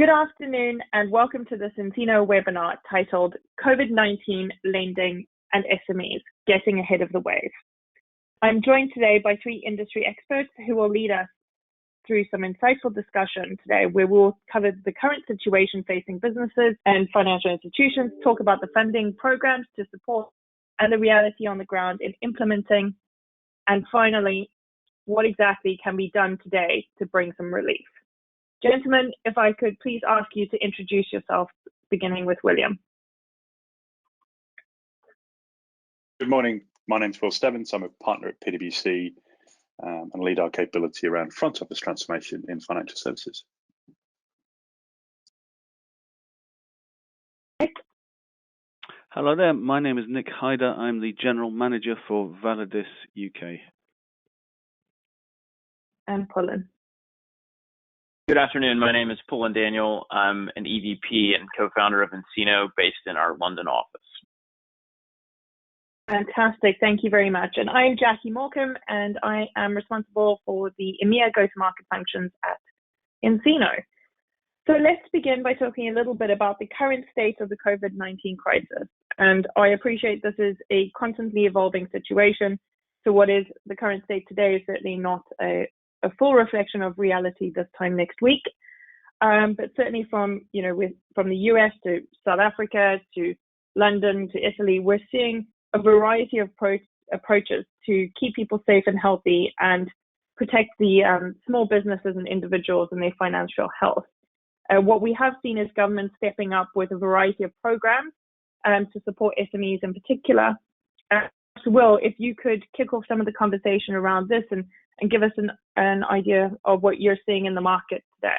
Good afternoon and welcome to this nCino webinar titled COVID-19 Lending and SMEs, Getting Ahead of the Wave. I'm joined today by three industry experts who will lead us through some insightful discussion today, where we'll cover the current situation facing businesses and financial institutions, talk about the funding programs to support and the reality on the ground in implementing, and finally, what exactly can be done today to bring some relief. Gentlemen, if I could please ask you to introduce yourself, beginning with William. Good morning. My name's Will Stebbins. I'm a partner at PWC and lead our capability around front office transformation in financial services. Hello there. My name is Nick Hyder. I'm the General Manager for Validis UK. And Pullen. Good afternoon. My name is Pullen Daniel. I'm an EVP and co-founder of Encino based in our London office. Fantastic. Thank you very much. And I'm Jackie Morecambe, and I am responsible for the EMEA go-to-market functions at Encino. So let's begin by talking a little bit about the current state of the COVID-19 crisis. And I appreciate this is a constantly evolving situation. So what is the current state today is certainly not a full reflection of reality this time next week. But certainly from the US to South Africa to London to Italy, we're seeing a variety of approaches to keep people safe and healthy and protect the small businesses and individuals and their financial health. What we have seen is government stepping up with a variety of programs to support SMEs in particular. So Will, if you could kick off some of the conversation around this and give us an idea of what you're seeing in the market today.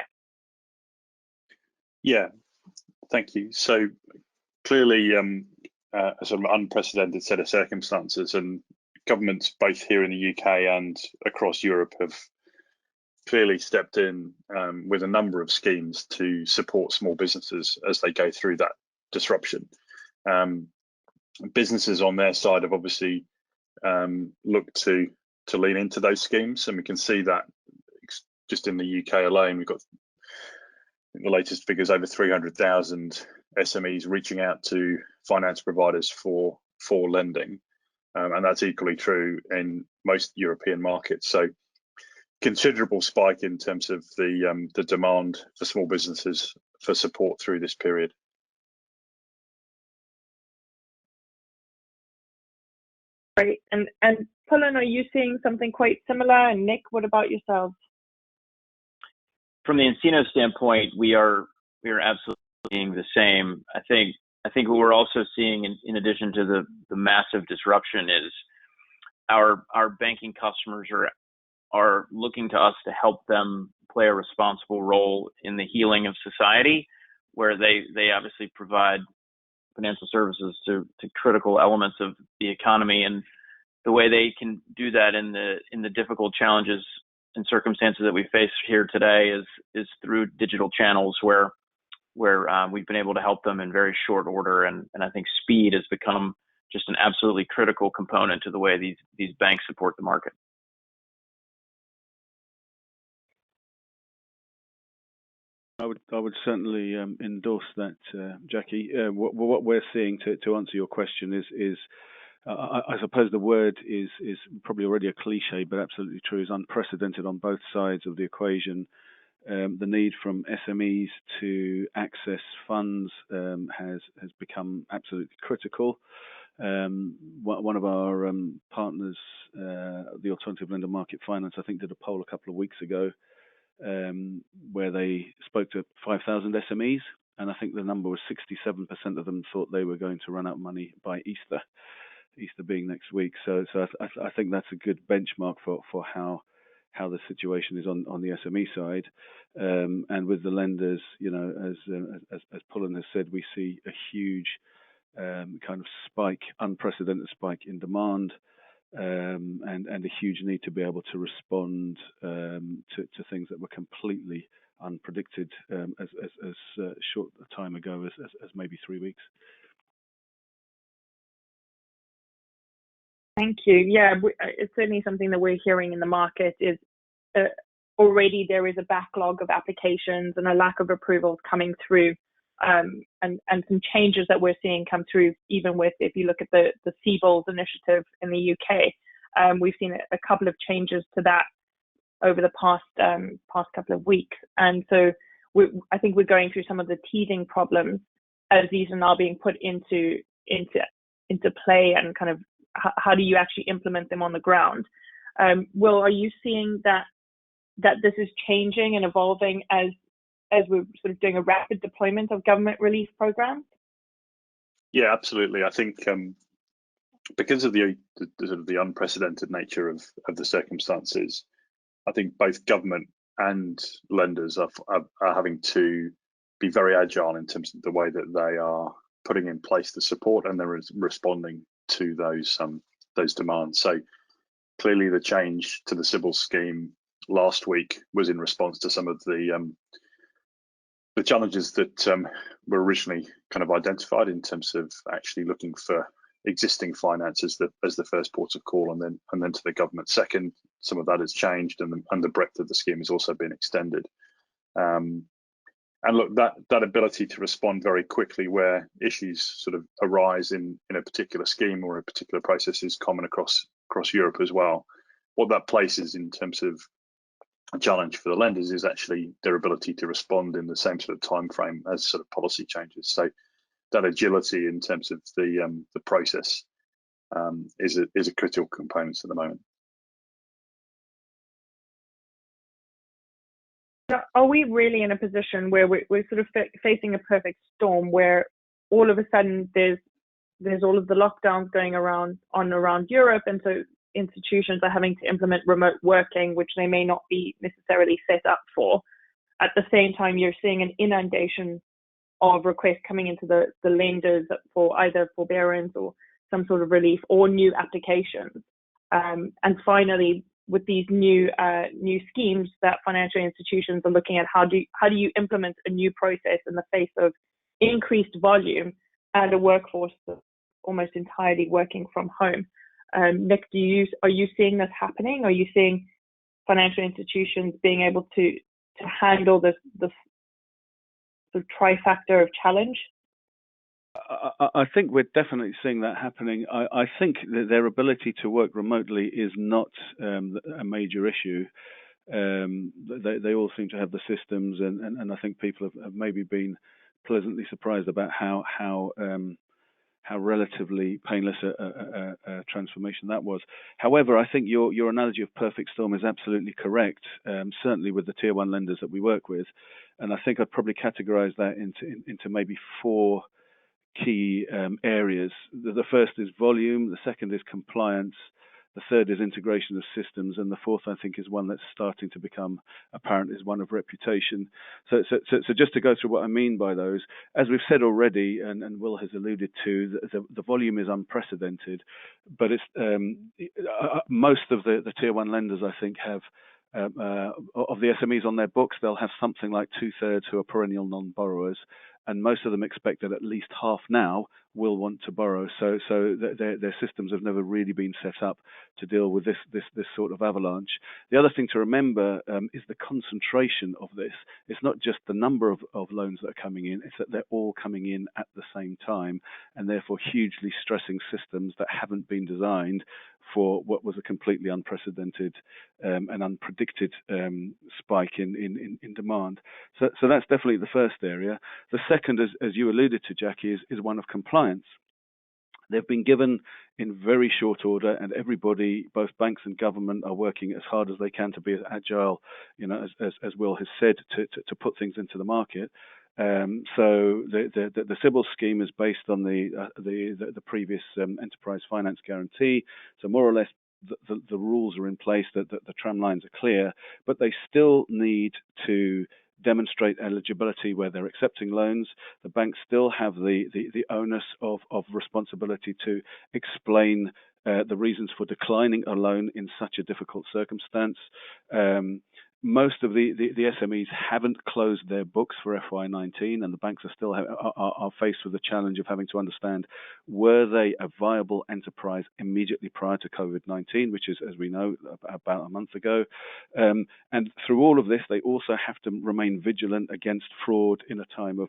Yeah, thank you. So clearly a sort of unprecedented set of circumstances, and governments both here in the UK and across Europe have clearly stepped in with a number of schemes to support small businesses as they go through that disruption. Businesses on their side have obviously looked to lean into those schemes, and we can see that just in the UK alone, we've got the latest figures over 300,000 SMEs reaching out to finance providers for lending, and that's equally true in most European markets. So considerable spike in terms of the demand for small businesses for support through this period. Right, and Pullen, are you seeing something quite similar? And Nick, what about yourselves? From the Encino standpoint, we are absolutely seeing the same. I think what we're also seeing, in addition to the massive disruption, is our banking customers are looking to us to help them play a responsible role in the healing of society, where they obviously provide financial services to critical elements of the economy, and the way they can do that in the difficult challenges and circumstances that we face here today is through digital channels where we've been able to help them in very short order, and I think speed has become just an absolutely critical component to the way these banks support the market. I would certainly endorse that, Jackie. What we're seeing, to answer your question, is I suppose the word is probably already a cliche, but absolutely true, is unprecedented on both sides of the equation. The need from SMEs to access funds has become absolutely critical. One of our partners, the Alternative Lender Market Finance, I think did a poll a couple of weeks ago where they spoke to 5,000 SMEs, and I think the number was 67% of them thought they were going to run out of money by Easter being next week. So I think that's a good benchmark for how the situation is on the SME side. And with the lenders, as Pullen has said, we see a huge kind of spike, unprecedented spike in demand, and a huge need to be able to respond to things that were completely unpredicted as short a time ago as maybe 3 weeks. Thank you. Yeah, it's certainly something that we're hearing in the market is already there is a backlog of applications and a lack of approvals coming through, and some changes that we're seeing come through, even with, if you look at the CBOLS initiative in the UK, we've seen a couple of changes to that over the past couple of weeks. And so I think we're going through some of the teething problems as these are now being put into play, and kind of how do you actually implement them on the ground? Will, are you seeing that this is changing and evolving as we're sort of doing a rapid deployment of government relief programs? Yeah, absolutely. I think because of the sort of the unprecedented nature of the circumstances, I think both government and lenders are having to be very agile in terms of the way that they are putting in place the support, and they're responding to those demands. So clearly the change to the CBILS scheme last week was in response to some of the challenges that were originally kind of identified in terms of actually looking for existing finance as the first ports of call, and then to the government second. Some of that has changed, and the breadth of the scheme has also been extended. And look, that ability to respond very quickly where issues sort of arise in a particular scheme or a particular process is common across Europe as well. What that places in terms of a challenge for the lenders is actually their ability to respond in the same sort of time frame as sort of policy changes. So that agility in terms of the process is a critical component at the moment. Are we really in a position where we're sort of facing a perfect storm, where all of a sudden there's all of the lockdowns going around Europe, and so institutions are having to implement remote working, which they may not be necessarily set up for. At the same time, you're seeing an inundation of requests coming into the lenders for either forbearance or some sort of relief or new applications. And finally, with these new schemes that financial institutions are looking at, how do you implement a new process in the face of increased volume and a workforce that's almost entirely working from home? Nick, are you seeing this happening? Are you seeing financial institutions being able to handle this sort of trifactor of challenge? I think we're definitely seeing that happening. I think that their ability to work remotely is not a major issue. They all seem to have the systems, and I think people have maybe been pleasantly surprised about how relatively painless a transformation that was. However, I think your analogy of perfect storm is absolutely correct, certainly with the tier one lenders that we work with. And I think I'd probably categorize that into maybe four key areas. The first is volume, the second is compliance, the third is integration of systems, and the fourth, I think, is one that's starting to become apparent, is one of reputation. So just to go through what I mean by those, as we've said already, and Will has alluded to, the volume is unprecedented, but it's most of the tier one lenders, I think, have of the SMEs on their books, they'll have something like 2/3 who are perennial non-borrowers, and most of them expect that at least half now will want to borrow. So their systems have never really been set up to deal with this sort of avalanche. The other thing to remember is the concentration of this. It's not just the number of loans that are coming in, it's that they're all coming in at the same time, and therefore hugely stressing systems that haven't been designed for what was a completely unprecedented and unpredicted spike in demand. So that's definitely the first area. The second, as you alluded to, Jackie, is one of compliance. They've been given in very short order, and everybody, both banks and government, are working as hard as they can to be as agile, as Will has said, to put things into the market. So the CBILS scheme is based on the previous enterprise finance guarantee. So more or less, the rules are in place, that the tramlines are clear, but they still need to demonstrate eligibility where they're accepting loans. The banks still have the onus of responsibility to explain the reasons for declining a loan in such a difficult circumstance. most of the SMEs haven't closed their books for FY19, and the banks are still are faced with the challenge of having to understand, were they a viable enterprise immediately prior to COVID-19, which is, as we know, about a month ago. And through all of this, they also have to remain vigilant against fraud in a time of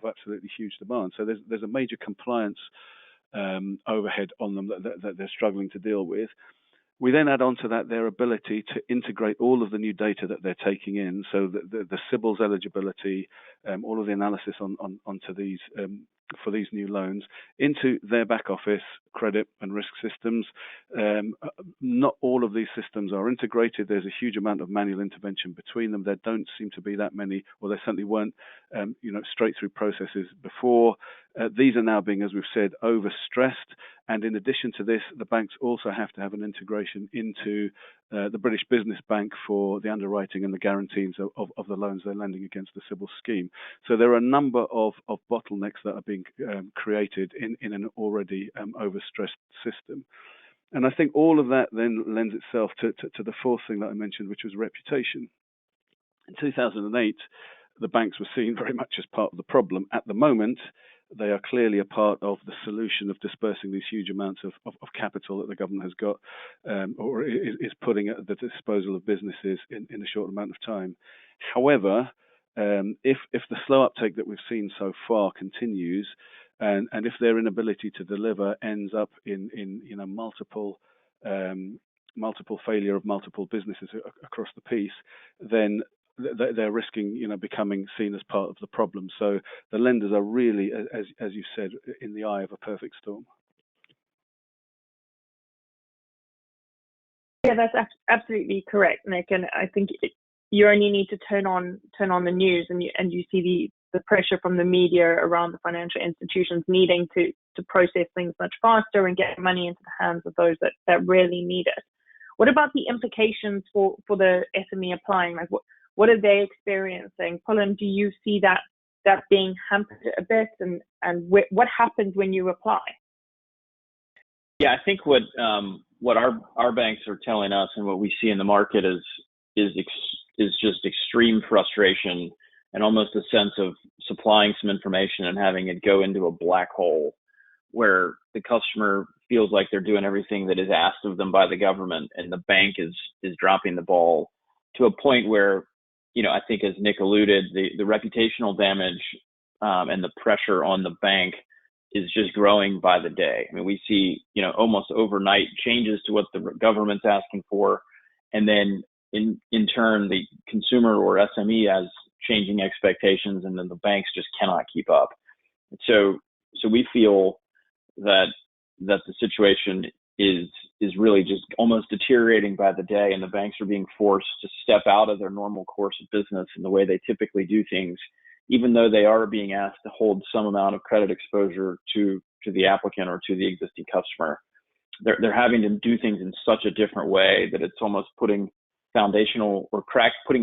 absolutely huge demand. So there's a major compliance overhead on them that they're struggling to deal with. We then add on to that their ability to integrate all of the new data that they're taking in, so that the CBILS eligibility, all of the analysis onto these for these new loans into their back office credit and risk systems. Not all of these systems are integrated. There's a huge amount of manual intervention between them. There don't seem to be that many, or there certainly weren't, straight through processes before. These are now being, as we've said, overstressed. And in addition to this, the banks also have to have an integration into the British Business Bank for the underwriting and the guarantees of the loans they're lending against the CBILS scheme. So there are a number of bottlenecks that are being created in an already overstressed system. And I think all of that then lends itself to the fourth thing that I mentioned, which was reputation. In 2008, the banks were seen very much as part of the problem. At the moment, they are clearly a part of the solution of dispersing these huge amounts of capital that the government has got, or is putting at the disposal of businesses in a short amount of time. However, if the slow uptake that we've seen so far continues, and if their inability to deliver ends up in multiple failure of multiple businesses across the piece, then they're risking, becoming seen as part of the problem. So the lenders are really, as you said, in the eye of a perfect storm. Yeah, that's absolutely correct, Nick. And I think you only need to turn on the news, and you see the pressure from the media around the financial institutions needing to process things much faster and get money into the hands of those that really need it. What about the implications for the SME applying? Like, what are they experiencing? Colin, do you see that being hampered a bit, and what happens when you apply? Yeah, I think what our banks are telling us and what we see in the market is just extreme frustration and almost a sense of supplying some information and having it go into a black hole where the customer feels like they're doing everything that is asked of them by the government, and the bank is dropping the ball to a point where, I think, as Nick alluded, the reputational damage and the pressure on the bank is just growing by the day. I mean, we see, almost overnight changes to what the government's asking for, and then in turn, the consumer or SME has changing expectations, and then the banks just cannot keep up. So we feel that the situation is really just almost deteriorating by the day, and the banks are being forced to step out of their normal course of business and the way they typically do things, even though they are being asked to hold some amount of credit exposure to the applicant or to the existing customer. They're having to do things in such a different way that it's almost putting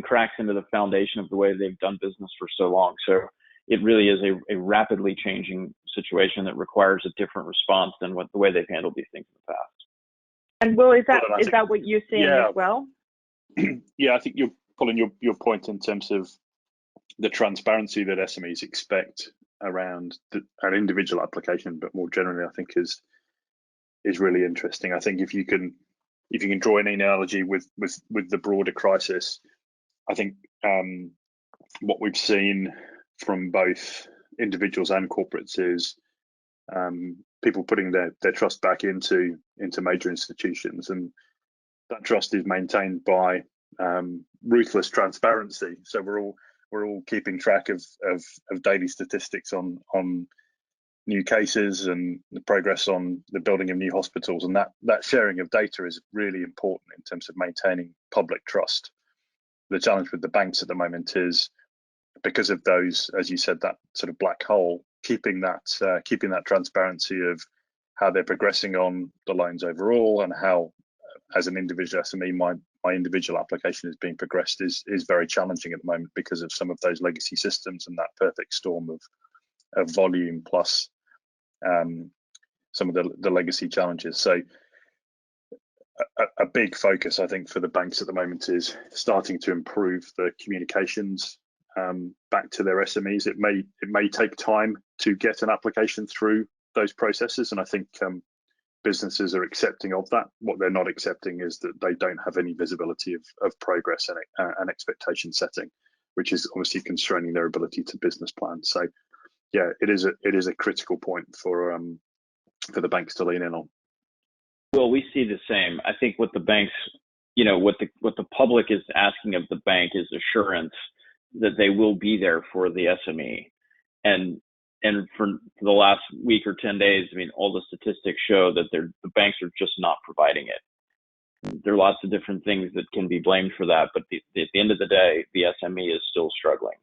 cracks into the foundation of the way they've done business for so long. So it really is a rapidly changing situation that requires a different response than the way they've handled these things in the past. And Will, is that what you're seeing as well? Yeah, I think Colin, your point in terms of the transparency that SMEs expect around an individual application, but more generally, I think is really interesting. I think if you can draw an analogy with the broader crisis, I think what we've seen from both individuals and corporates is people putting their trust back into major institutions, and that trust is maintained by ruthless transparency. So we're all keeping track of daily statistics on new cases and the progress on the building of new hospitals, and that sharing of data is really important in terms of maintaining public trust. The challenge with the banks at the moment is, because of those, as you said, that sort of black hole, keeping that transparency of how they're progressing on the loans overall, and how, as an individual SME, my individual application is being progressed is very challenging at the moment because of some of those legacy systems and that perfect storm of volume plus some of the legacy challenges. So a big focus, I think, for the banks at the moment is starting to improve the communications back to their SMEs. It may take time to get an application through those processes, and I think businesses are accepting of that. What they're not accepting is that they don't have any visibility of progress and expectation setting, which is obviously constraining their ability to business plan. So, yeah, it is a critical point for the banks to lean in on. Well, we see the same. I think what the banks, what the public is asking of the bank is assurance that they will be there for the SME. And for the last week or 10 days, I mean, all the statistics show that the banks are just not providing it. There are lots of different things that can be blamed for that, but at the end of the day, the SME is still struggling.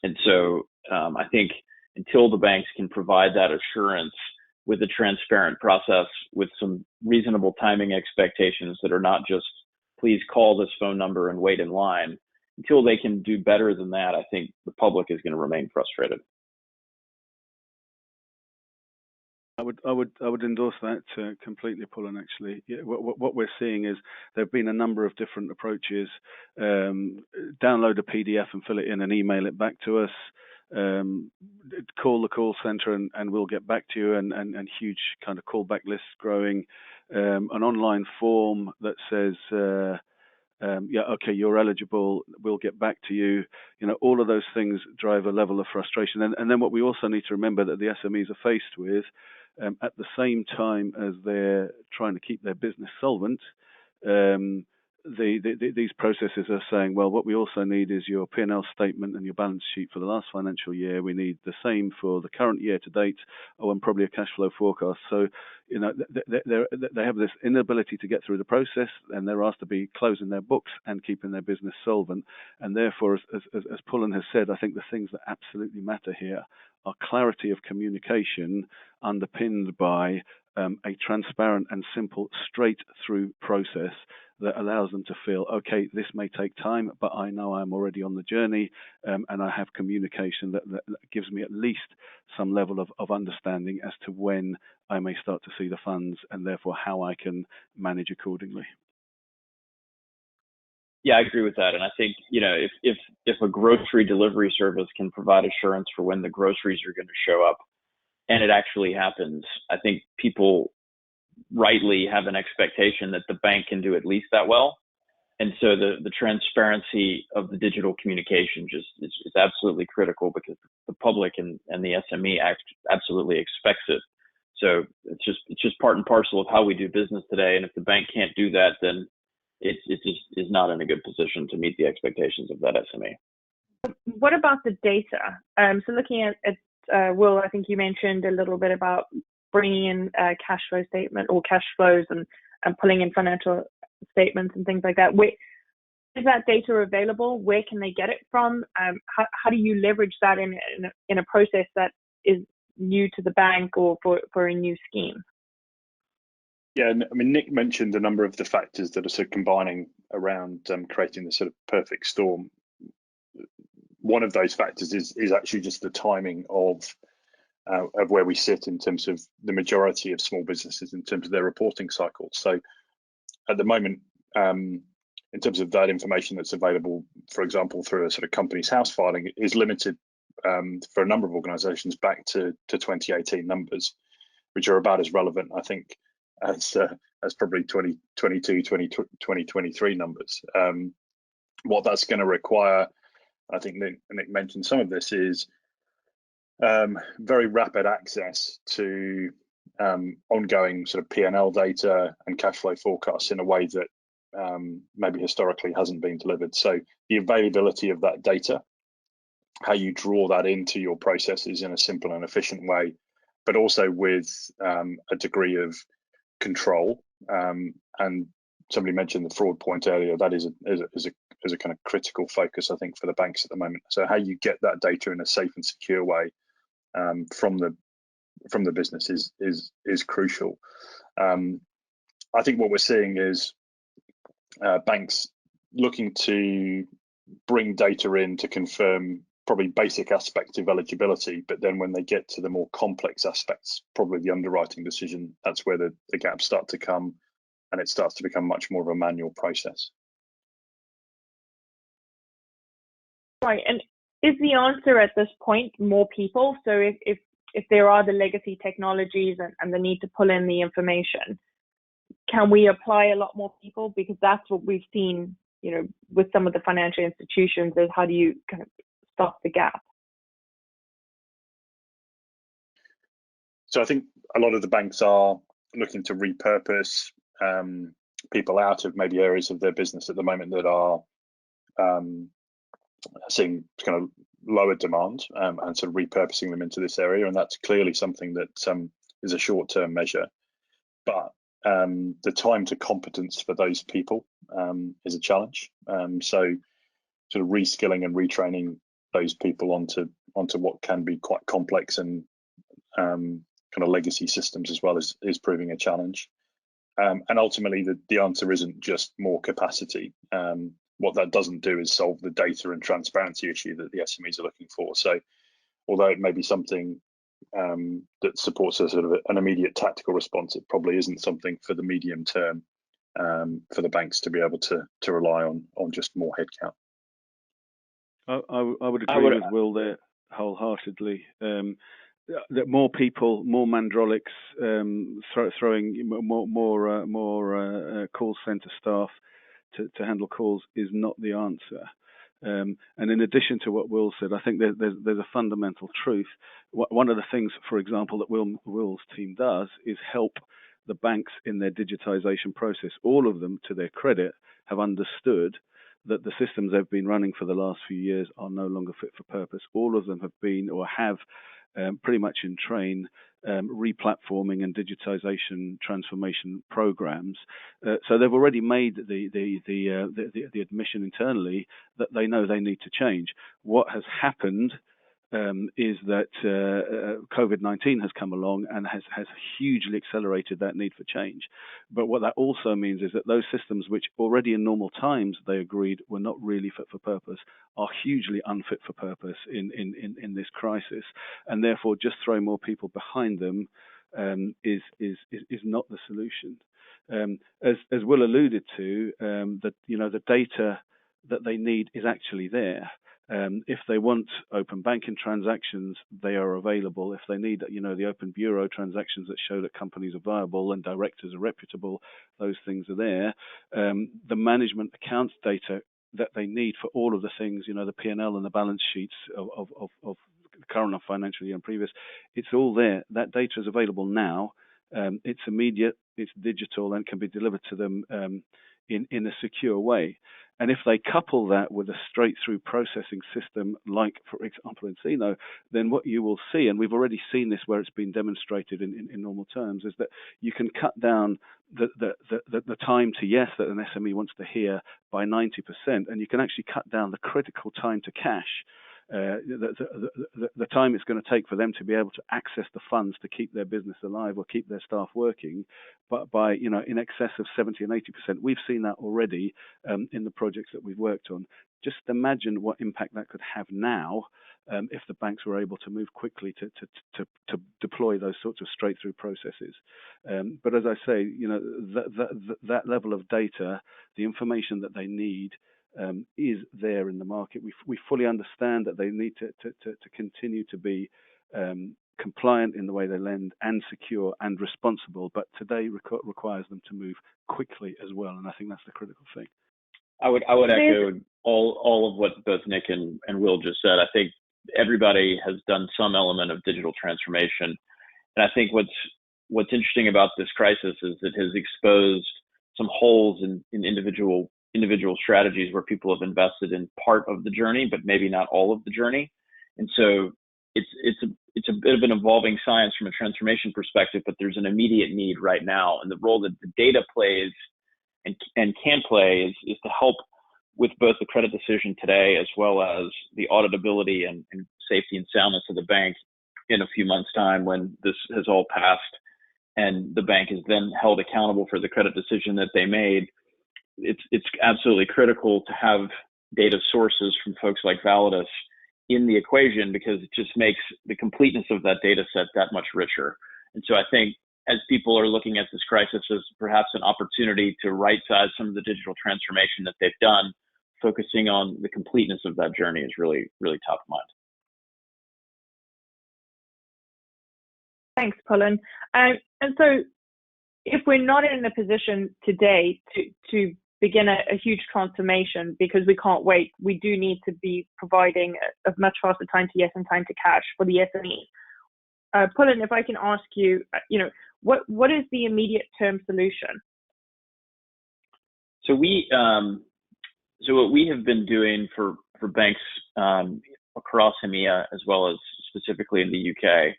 And so I think until the banks can provide that assurance with a transparent process, with some reasonable timing expectations that are not just, please call this phone number and wait in line, until they can do better than that, I think the public is going to remain frustrated. I would endorse that completely, Paul. Actually, yeah, what we're seeing is there have been a number of different approaches. Download a PDF and fill it in and email it back to us. Call the call center and we'll get back to you, and huge kind of callback lists growing. An online form that says, yeah, okay, you're eligible, we'll get back to you. All of those things drive a level of frustration. And then what we also need to remember that the SMEs are faced with, at the same time as they're trying to keep their business solvent, these processes are saying, well, what we also need is your P&L statement and your balance sheet for the last financial year. We need the same for the current year to date, and probably a cash flow forecast. So, they have this inability to get through the process, and they're asked to be closing their books and keeping their business solvent. And therefore, as Pullen has said, I think the things that absolutely matter here are clarity of communication underpinned by a transparent and simple straight-through process that allows them to feel, okay, this may take time, but I know I'm already on the journey, and I have communication that gives me at least some level of understanding as to when I may start to see the funds, and therefore how I can manage accordingly. Yeah, I agree with that. And I think, if a grocery delivery service can provide assurance for when the groceries are going to show up, and it actually happens, I think people rightly have an expectation that the bank can do at least that well. And so the transparency of the digital communication just is absolutely critical, because the public and the SME absolutely expects it. So it's just part and parcel of how we do business today. And if the bank can't do that, then it just is not in a good position to meet the expectations of that SME. What about the data? So looking at Will, I think you mentioned a little bit about bringing in a cash flow statement or cash flows and pulling in financial statements and things like that. Where is that data available? Where can they get it from? How do you leverage that in a process that is new to the bank or for a new scheme? Yeah, I mean, Nick mentioned a number of the factors that are sort of combining around creating the sort of perfect storm. One of those factors is actually just the timing of where we sit in terms of the majority of small businesses in terms of their reporting cycle. So at the moment, in terms of that information that's available, for example, through a sort of company's house filing, is limited for a number of organisations back to 2018 numbers, which are about as relevant, I think, as probably 2022, 2023 numbers. What that's going to require, I think Nick mentioned some of this, is very rapid access to ongoing sort of P&L data and cash flow forecasts in a way that maybe historically hasn't been delivered. So the availability of that data, how you draw that into your processes in a simple and efficient way, but also with a degree of control. And somebody mentioned the fraud point earlier. That is a kind of critical focus, I think, for the banks at the moment. So how you get that data in a safe and secure way from the business is crucial. I think what we're seeing is banks looking to bring data in to confirm probably basic aspects of eligibility, but then when they get to the more complex aspects, probably the underwriting decision, that's where the gaps start to come, and it starts to become much more of a manual process. Right, and is the answer at this point more people? So if there are the legacy technologies and the need to pull in the information, can we apply a lot more people? Because that's what we've seen, with some of the financial institutions, is how do you kind of stop the gap? So I think a lot of the banks are looking to repurpose people out of maybe areas of their business at the moment that are seeing kind of lower demand, and sort of repurposing them into this area. And that's clearly something that is a short-term measure. But the time to competence for those people is a challenge. So sort of reskilling and retraining those people onto what can be quite complex and kind of legacy systems as well is proving a challenge. And ultimately, the answer isn't just more capacity. What that doesn't do is solve the data and transparency issue that the SMEs are looking for. So although it may be something that supports a sort of an immediate tactical response, it probably isn't something for the medium term for the banks to be able to rely on just more headcount. I would agree with Will there wholeheartedly. That more people, more mandrolics, throwing more call center staff to handle calls is not the answer. And in addition to what Will said, I think there's a fundamental truth. One of the things, for example, that Will's team does is help the banks in their digitization process. All of them, to their credit, have understood that the systems they've been running for the last few years are no longer fit for purpose. All of them have been or have pretty much in train replatforming and digitization transformation programs. So they've already made the admission internally that they know they need to change. What has happened is that COVID-19 has come along and has hugely accelerated that need for change. But what that also means is that those systems which already in normal times they agreed were not really fit for purpose are hugely unfit for purpose in this crisis, and therefore just throwing more people behind them is not the solution. As Will alluded to, that the data that they need is actually there. If they want open banking transactions, they are available. If they need, the open bureau transactions that show that companies are viable and directors are reputable, those things are there. The management accounts data that they need for all of the things, the P&L and the balance sheets of the current financial year and previous, it's all there. That data is available now. It's immediate, it's digital, and can be delivered to them in a secure way. And if they couple that with a straight-through processing system like, for example, nCino, then what you will see, and we've already seen this where it's been demonstrated in normal terms, is that you can cut down the time to yes that an SME wants to hear by 90%, and you can actually cut down the critical time to cash. The time it's going to take for them to be able to access the funds to keep their business alive or keep their staff working, but by in excess of 70 and 80%. We've seen that already in the projects that we've worked on. Just imagine what impact that could have now if the banks were able to move quickly to deploy those sorts of straight-through processes. But as I say, that level of data, the information that they need, is there in the market. We fully understand that they need to continue to be compliant in the way they lend and secure and responsible, but today requires them to move quickly as well, and I think that's the critical thing. I would echo all of what both Nick and Will just said. I think everybody has done some element of digital transformation, and I think what's interesting about this crisis is it has exposed some holes in individual strategies where people have invested in part of the journey, but maybe not all of the journey. And so it's a bit of an evolving science from a transformation perspective, but there's an immediate need right now. And the role that the data plays and can play is to help with both the credit decision today, as well as the auditability and safety and soundness of the bank in a few months' time when this has all passed and the bank is then held accountable for the credit decision that they made. It's absolutely critical to have data sources from folks like Validis in the equation, because it just makes the completeness of that data set that much richer. And so I think as people are looking at this crisis as perhaps an opportunity to right-size some of the digital transformation that they've done, focusing on the completeness of that journey is really, really top of mind. Thanks, Pullen. And so if we're not in a position today to begin a huge transformation because we can't wait, we do need to be providing a much faster time to yes and time to cash for the SMEs. Pullen, if I can ask you, what is the immediate term solution? So what we have been doing for banks across EMEA, as well as specifically in the UK,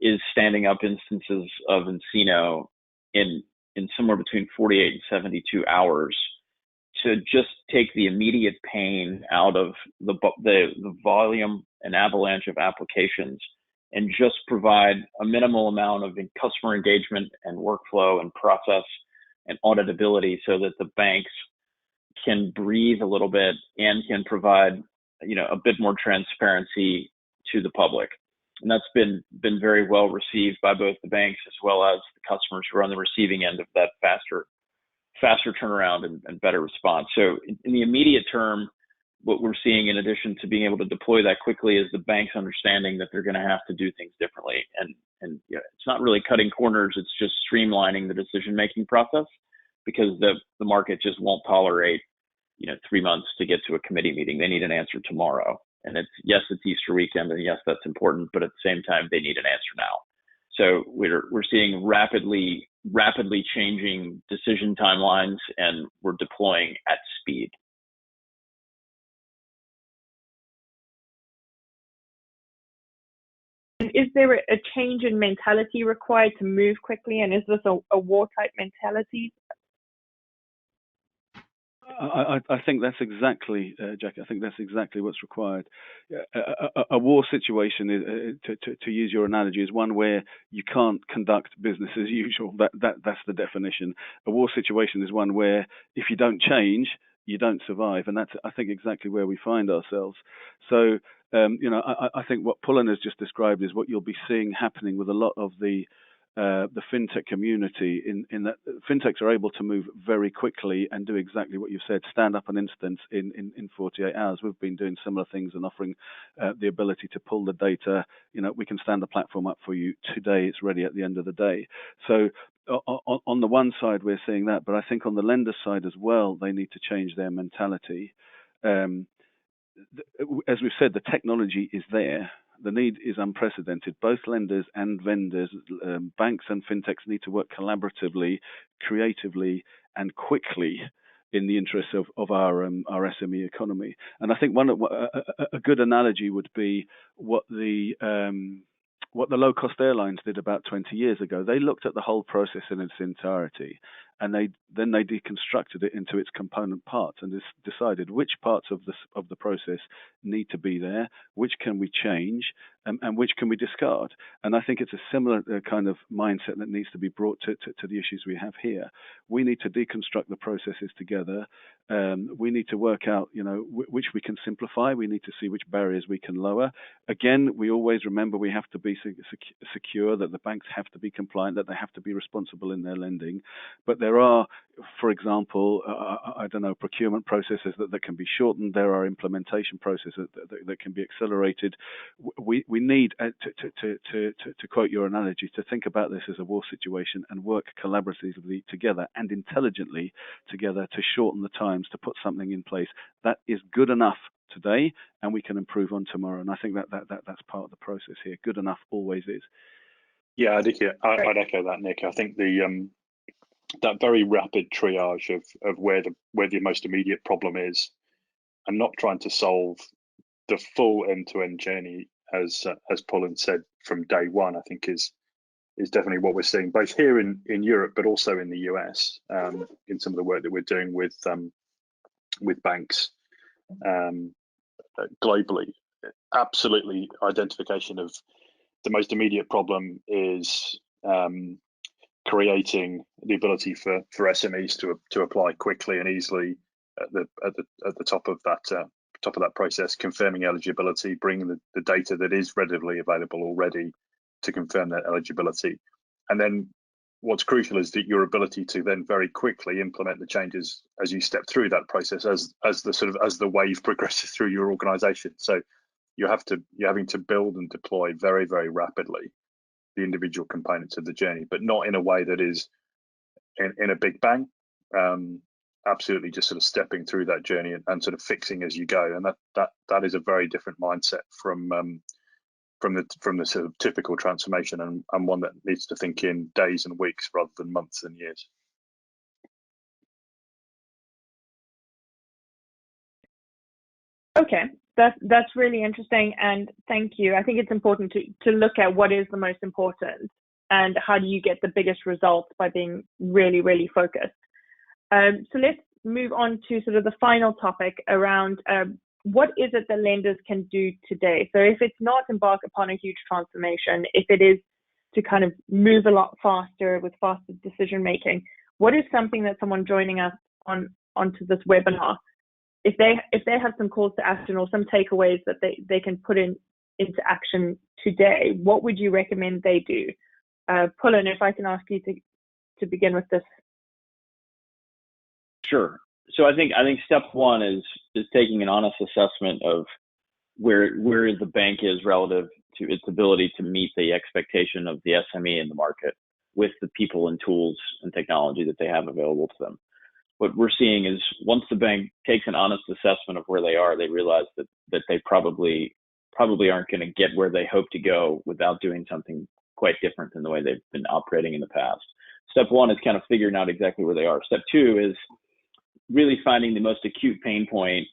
is standing up instances of nCino in somewhere between 48 and 72 hours to just take the immediate pain out of the volume and avalanche of applications and just provide a minimal amount of customer engagement and workflow and process and auditability so that the banks can breathe a little bit and can provide, a bit more transparency to the public. And that's been very well received by both the banks as well as the customers who are on the receiving end of that faster turnaround and better response. So in the immediate term, what we're seeing in addition to being able to deploy that quickly is the banks understanding that they're going to have to do things differently. And it's not really cutting corners, it's just streamlining the decision-making process, because the market just won't tolerate 3 months to get to a committee meeting. They need an answer tomorrow. And it's Easter weekend, and yes, that's important, but at the same time, they need an answer now. So we're seeing rapidly changing decision timelines, and we're deploying at speed. Is there a change in mentality required to move quickly, and is this a war-type mentality? I think that's exactly, Jack. I think that's exactly what's required. A war situation, to use your analogy, is one where you can't conduct business as usual. That's the definition. A war situation is one where if you don't change, you don't survive, and that's, I think, exactly where we find ourselves. So, I think what Pullen has just described is what you'll be seeing happening with a lot of the fintech community, in that fintechs are able to move very quickly and do exactly what you've said, stand up an instance in 48 hours. We've been doing similar things and offering the ability to pull the data. We can stand the platform up for you today. It's ready at the end of the day. So on the one side, we're seeing that, but I think on the lender side as well, they need to change their mentality. As we've said, the technology is there. The need is unprecedented. Both lenders and vendors, banks and fintechs, need to work collaboratively, creatively, and quickly in the interests of our SME economy. And I think a good analogy would be what the low-cost airlines did about 20 years ago. They looked at the whole process in its entirety, and they deconstructed it into its component parts and decided which parts of the process need to be there, which can we change, and which can we discard. And I think it's a similar kind of mindset that needs to be brought to the issues we have here. We need to deconstruct the processes together. We need to work out, which we can simplify. We need to see which barriers we can lower. Again, we always remember we have to be secure, that the banks have to be compliant, that they have to be responsible in their lending. But there are, for example, procurement processes that can be shortened. There are implementation processes that can be accelerated. We need, to quote your analogy, to think about this as a war situation and work collaboratively together and intelligently together to shorten the times, to put something in place that is good enough today and we can improve on tomorrow. And I think that's part of the process here. Good enough always is. Yeah, I'd echo that, Nick. I think that very rapid triage of where the most immediate problem is, and not trying to solve the full end-to-end journey, as Pullen said, from day one, I think is definitely what we're seeing both here in Europe, but also in the US, in some of the work that we're doing with banks globally. Absolutely, identification of the most immediate problem is creating the ability for SMEs to apply quickly and easily at the top of that process, confirming eligibility, bringing the data that is readily available already to confirm that eligibility, and then what's crucial is that your ability to then very quickly implement the changes as you step through that process, as the wave progresses through your organization. So you're having to build and deploy very, very rapidly the individual components of the journey, but not in a way that is in a big bang. Absolutely just sort of stepping through that journey and sort of fixing as you go. And that is a very different mindset from the sort of typical transformation, and one that needs to think in days and weeks rather than months and years. Okay, that's really interesting, and thank you. I think it's important to look at what is the most important and how do you get the biggest results by being really, really focused. So let's move on to sort of the final topic around what is it that lenders can do today? So if it's not embark upon a huge transformation, if it is to kind of move a lot faster with faster decision making, what is something that someone joining us onto this webinar, if they have some calls to action or some takeaways that they can put into action today, what would you recommend they do? Pullen, if I can ask you to begin with this. Sure. So I think step one is taking an honest assessment of where the bank is relative to its ability to meet the expectation of the SME in the market with the people and tools and technology that they have available to them. What we're seeing is once the bank takes an honest assessment of where they are, they realize that they probably aren't going to get where they hope to go without doing something quite different than the way they've been operating in the past. Step one is kind of figuring out exactly where they are. Step two is really finding the most acute pain point,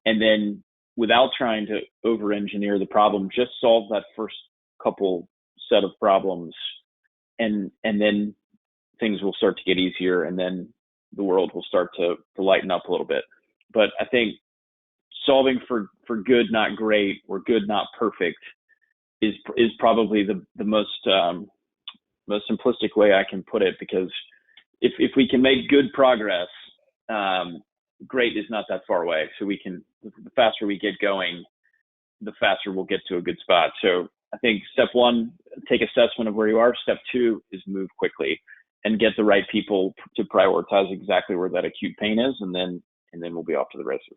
and then without trying to over-engineer the problem, just solve that first couple set of problems, and then things will start to get easier, and then the world will start to lighten up a little bit. But I think solving for good, not great, or good, not perfect is probably the most simplistic way I can put it, because if we can make good progress, great is not that far away. So the faster we get going, the faster we'll get to a good spot. So I think step one, take assessment of where you are. Step two is move quickly and get the right people to prioritize exactly where that acute pain is, and then we'll be off to the races.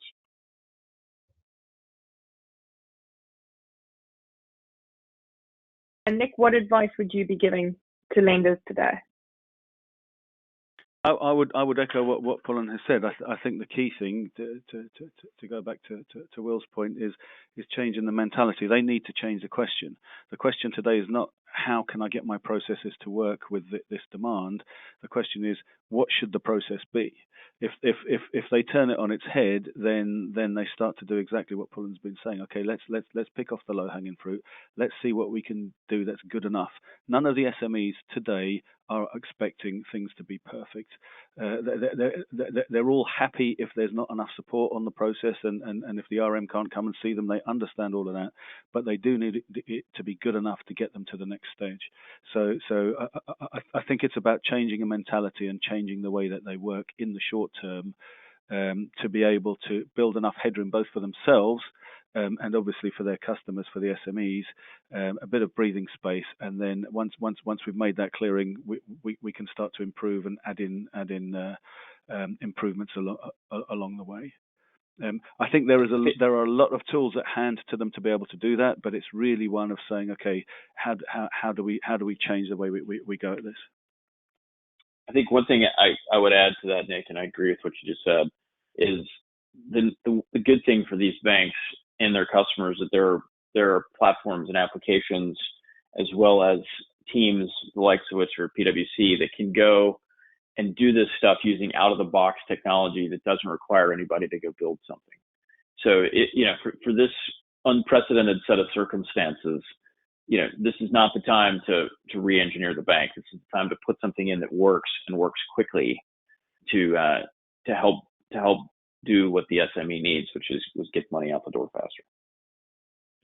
And Nick, what advice would you be giving to lenders today? I would echo what Pullen has said. I think the key thing to go back to Will's point is changing the mentality. They need to change the question. The question today is not how can I get my processes to work with this demand. The question is what should the process be. If they turn it on its head, then they start to do exactly what Pullen's been saying. Okay, let's pick off the low-hanging fruit. Let's see what we can do that's good enough. None of the SMEs today are expecting things to be perfect. They're all happy if there's not enough support on the process, and if the RM can't come and see them, they understand all of that. But they do need it to be good enough to get them to the next stage. So I think it's about changing a mentality and changing the way that they work in the short term, to be able to build enough headroom both for themselves and obviously for their customers, for the SMEs, a bit of breathing space, and then once we've made that clearing, we can start to improve and add in improvements along the way. I think there are a lot of tools at hand to them to be able to do that, but it's really one of saying, okay, how do we change the way we go at this? I think one thing I would add to that, Nick, and I agree with what you just said, is the good thing for these banks and their customers that there are platforms and applications as well as teams, the likes of which are PWC, that can go and do this stuff using out-of-the-box technology that doesn't require anybody to go build something. So, for this unprecedented set of circumstances, this is not the time to re-engineer the bank. This is the time to put something in that works and works quickly to help do what the SME needs, which was get money out the door faster.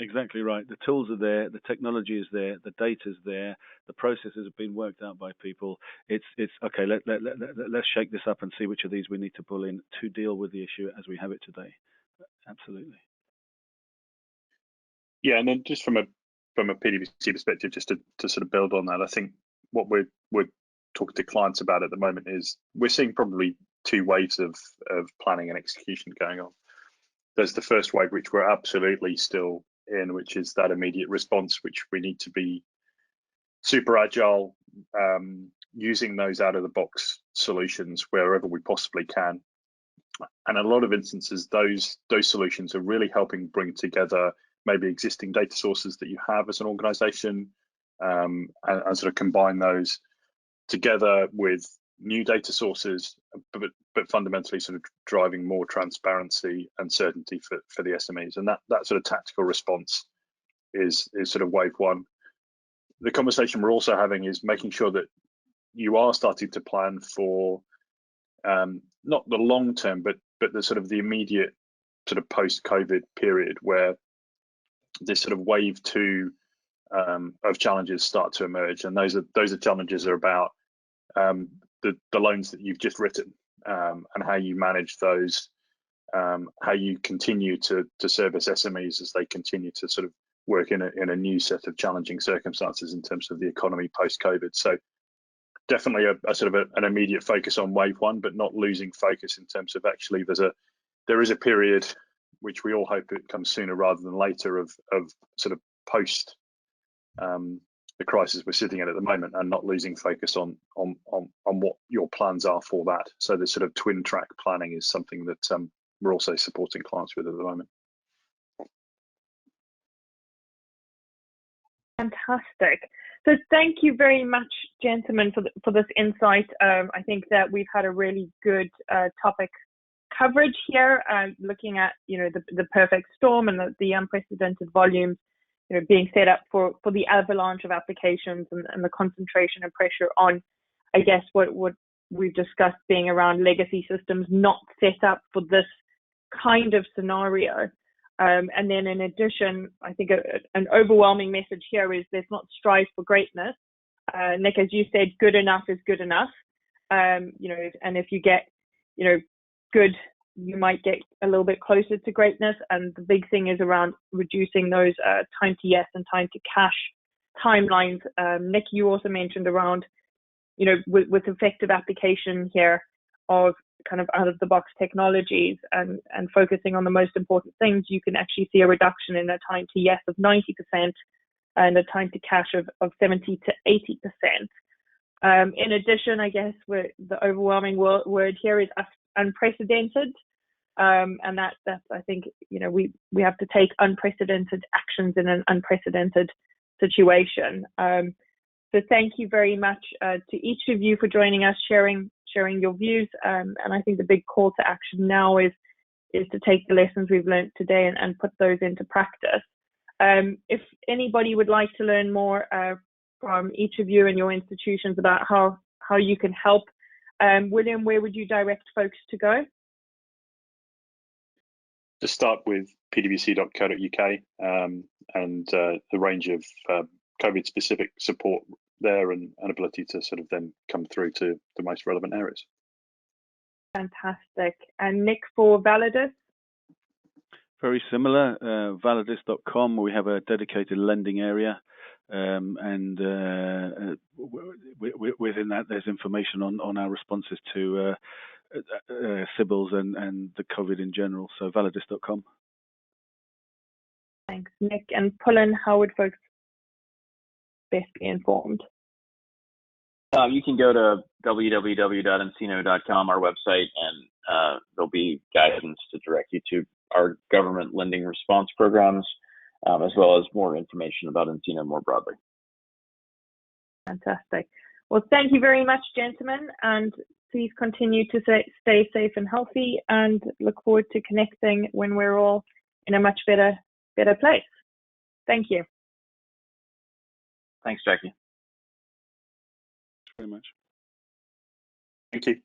Exactly right. The tools are there, the technology is there, the data's there, the processes have been worked out by people. It's okay. Let's shake this up and see which of these we need to pull in to deal with the issue as we have it today. Absolutely. Yeah, and then just from a PwC perspective, just to sort of build on that, I think what we're talking to clients about at the moment is we're seeing probably two waves of planning and execution going on. There's the first wave, which we're absolutely still in, which is that immediate response, which we need to be super agile, using those out of the box solutions wherever we possibly can. And in a lot of instances, those solutions are really helping bring together maybe existing data sources that you have as an organization, and sort of combine those together with new data sources, but fundamentally sort of driving more transparency and certainty for the SMEs. And that sort of tactical response is sort of wave one. The conversation we're also having is making sure that you are starting to plan for not the long term, but the sort of the immediate sort of post-COVID period where this sort of wave two of challenges start to emerge, and those are challenges are about the loans that you've just written, and how you manage those, how you continue to service SMEs as they continue to sort of work in a new set of challenging circumstances in terms of the economy post-COVID. So definitely a sort of an immediate focus on wave one, but not losing focus in terms of actually there is a period which we all hope it comes sooner rather than later of sort of post the crisis we're sitting at the moment, and not losing focus on what your plans are for that. So the sort of twin track planning is something that we're also supporting clients with at the moment. Fantastic. So thank you very much, gentlemen, for this insight. I think that we've had a really good topic coverage here, looking at the perfect storm and the unprecedented volumes being set up for the avalanche of applications and the concentration and pressure on, I guess, what we've discussed being around legacy systems not set up for this kind of scenario. And then in addition, I think an overwhelming message here is let's not strive for greatness. Nick, as you said, good enough is good enough. And if you get, good, you might get a little bit closer to greatness. And the big thing is around reducing those time to yes and time to cash timelines. Nick, you also mentioned around, with effective application here of kind of out of the box technologies and focusing on the most important things, you can actually see a reduction in a time to yes of 90% and a time to cash of 70 to 80%. In addition, I guess the overwhelming word here is unprecedented. And that's I think, we have to take unprecedented actions in an unprecedented situation. So thank you very much to each of you for joining us, sharing your views. And I think the big call to action now is to take the lessons we've learned today and put those into practice. If anybody would like to learn more from each of you and your institutions about how you can help, William, where would you direct folks to go? Just start with pwc.co.uk and the range of COVID-specific support there and ability to sort of then come through to the most relevant areas. Fantastic. And Nick, for Validis? Very similar, validis.com. We have a dedicated lending area, and within that there's information on our responses to SIBILs and the COVID in general, so validis.com. Thanks, Nick. And Pullen, how would folks best be informed? You can go to www.nCino.com, our website, and there'll be guidance to direct you to our government lending response programs, as well as more information about nCino more broadly. Fantastic. Well, thank you very much, gentlemen, and please continue to stay safe and healthy, and look forward to connecting when we're all in a much better place. Thank you. Thanks, Jackie. Very much. Thank you.